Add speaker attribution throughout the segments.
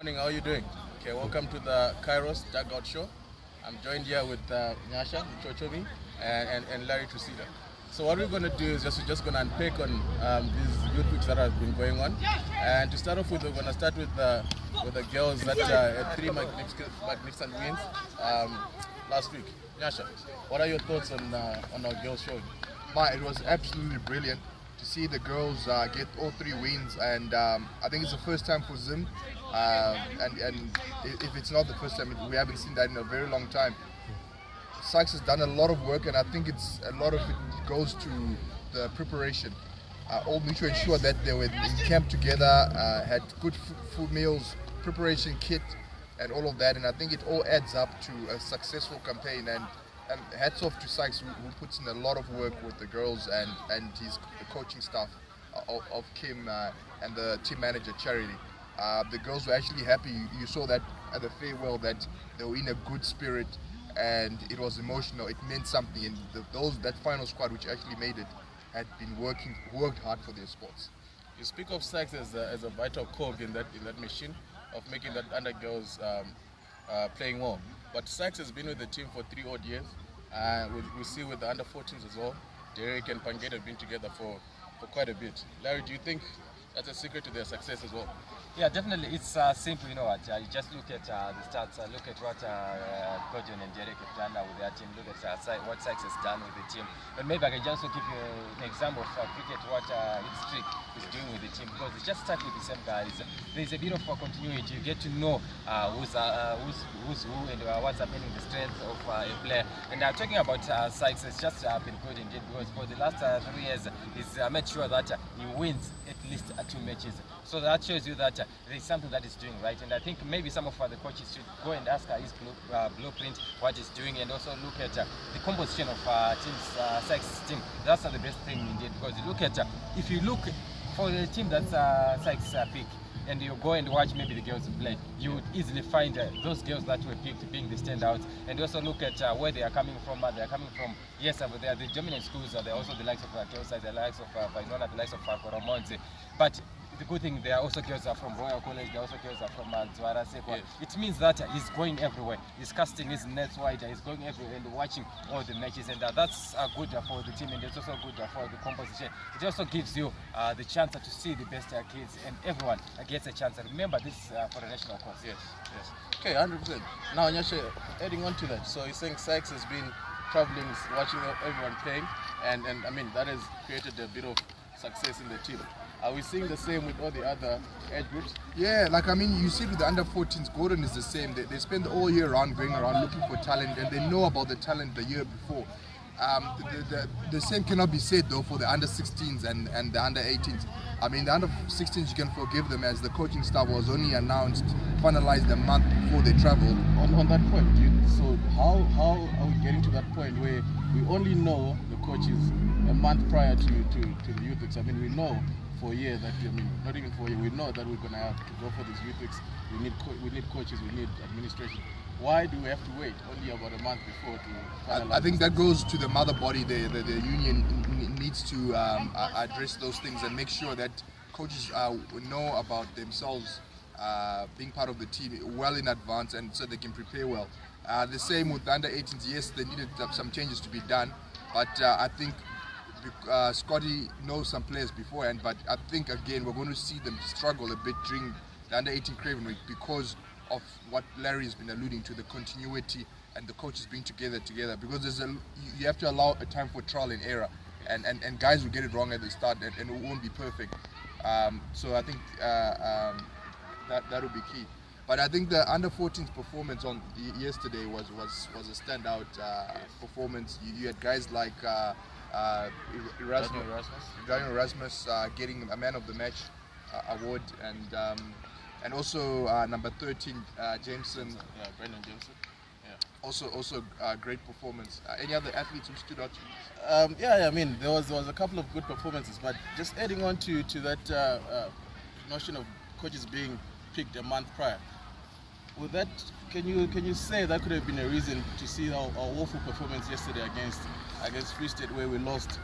Speaker 1: Morning, how are you doing? Okay, welcome to the Kyros Dugout Show. I'm joined here with Nyasha, Chochomi, and Larry Trusida. So what we're going to do is we're just going to unpack on these youth weeks that have been going on. And to start off with, we're going to start with the girls that had three magnificent wins last week. Nyasha, what are your thoughts on our girls showing?
Speaker 2: It was absolutely brilliant to see the girls get all three wins, and I think it's the first time for Zim. And if it's not the first time, we haven't seen that in a very long time. Sykes has done a lot of work, and I think it's a lot of it goes to the preparation. All need to ensure that they were in camp together, had good food meals, preparation kit, and all of that. And I think it all adds up to a successful campaign. And hats off to Sykes, who puts in a lot of work with the girls and the coaching staff of Kim and the team manager Charity. The girls were actually happy. You saw that at the farewell that they were in a good spirit, and it was emotional. It meant something, and that final squad which actually made it had been worked hard for their sports.
Speaker 1: You speak of Sykes as a vital cog in that machine of making that under girls playing well. But Sykes has been with the team for 3 odd years. We see with the under 14s as well. Derek and Pangate have been together for quite a bit. Larry, do you think that's a secret to their success as well?
Speaker 3: Yeah, definitely. It's simple, you know what. You just look at the stats, look at what Gordon and Derek have done with their team, look at what Sykes has done with the team. And maybe I can just give you an example of cricket, what Strick is doing with the team, because it's just stuck with the same guys. There's a bit of continuity. You get to know who's who and what's happening, the strength of a player. And talking about Sykes, it's just been good indeed, because for the last 3 years, he's made sure that he wins at least 2 matches. So that shows you that there is something that he's doing right, and I think maybe some of the coaches should go and ask his blueprint, what he's doing, and also look at the composition of Sykes' team. That's the best thing indeed, because you look at if you look for the team that's Sykes pick, and you go and watch maybe the girls play, you would easily find those girls that were picked being the standouts, and also look at where they are coming from. They're coming from, yes, they are the dominant schools. They're also the likes of Kelsa, the likes of Vainona, the likes of Koromonzi. But the good thing, there are also girls are from Royal College, there are also girls are from Zwara Sekwa. Yes. It means that he's going everywhere. He's casting his nets wide, he's going everywhere and watching all the matches, and that's good for the team, and it's also good for the composition. It also gives you the chance to see the best kids, and everyone gets a chance. Remember, this is for the national cause.
Speaker 1: Yes. Okay, 100%. Now, Nyasha, adding on to that, so you're saying Sykes has been traveling, watching everyone playing, and I mean, that has created a bit of success in the team. Are we seeing the same with all the other age groups?
Speaker 2: Yeah, you see with the under 14s, Gordon is the same. They spend all year round going around looking for talent, and they know about the talent the year before. The same cannot be said though for the under 16s and the under 18s. I mean, the under 16s you can forgive them, as the coaching staff was only announced, finalized a month before they traveled.
Speaker 1: On that point, so how are we getting to that point where we only know the coaches a month prior to the youth weeks? I mean, we know for a year that, not even for a year, we know that we're going to have to go for these youth weeks. We need coaches, we need administration. Why do we have to wait only about a month before to finalize?
Speaker 2: I think that goes to the mother body. The union needs to address those things and make sure that coaches know about themselves being part of the team well in advance, and so they can prepare well. The same with the under 18s. Yes, they needed some changes to be done, but I think Scotty knows some players beforehand, but I think again we're going to see them struggle a bit during the under 18 Craven Week because of what Larry has been alluding to, the continuity and the coaches being together, because you have to allow a time for trial and error, and guys will get it wrong at the start, and it won't be perfect. So I think that will be key. But I think the under 14's performance on yesterday was a standout performance. You had guys like Erasmus getting a man of the match award, and also number 13 Jameson.
Speaker 1: Yeah, Brendan Jameson. Yeah.
Speaker 2: Also great performance. Any other athletes who stood out to you?
Speaker 1: I mean, there was a couple of good performances, but just adding on to that notion of coaches being picked a month prior. With that, can you say that could have been a reason to see our woeful performance yesterday against Free State, where we lost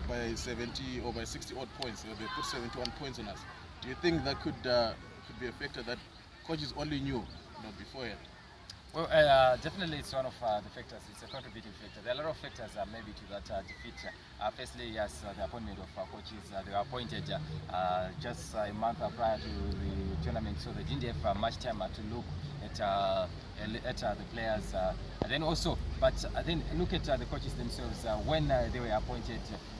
Speaker 1: by 70 or by 60 odd points? They put 71 points on us. Do you think that could be a factor that coaches only knew, beforehand?
Speaker 3: Well, definitely it's one of the factors. It's a contributing factor. There are a lot of factors maybe to that defeat. Firstly, yes, the appointment of coaches. They were appointed just a month prior to the tournament, so they didn't have much time to look at the players. And then also, but then look at the coaches themselves when they were appointed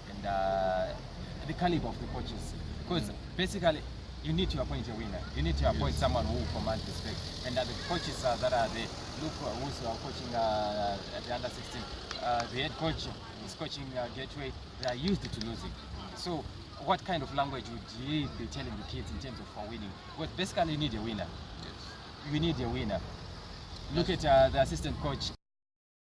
Speaker 3: and the caliber of the coaches. Because basically, you need to appoint a winner. You need to appoint someone who commands respect. And the coaches that are there, look who's coaching at the under-16. The head coach is coaching Gateway. They are used to losing. So what kind of language would he be telling the kids in terms of winning? Well, basically you need a winner.
Speaker 1: Yes.
Speaker 3: You need a winner. Look at the assistant coach.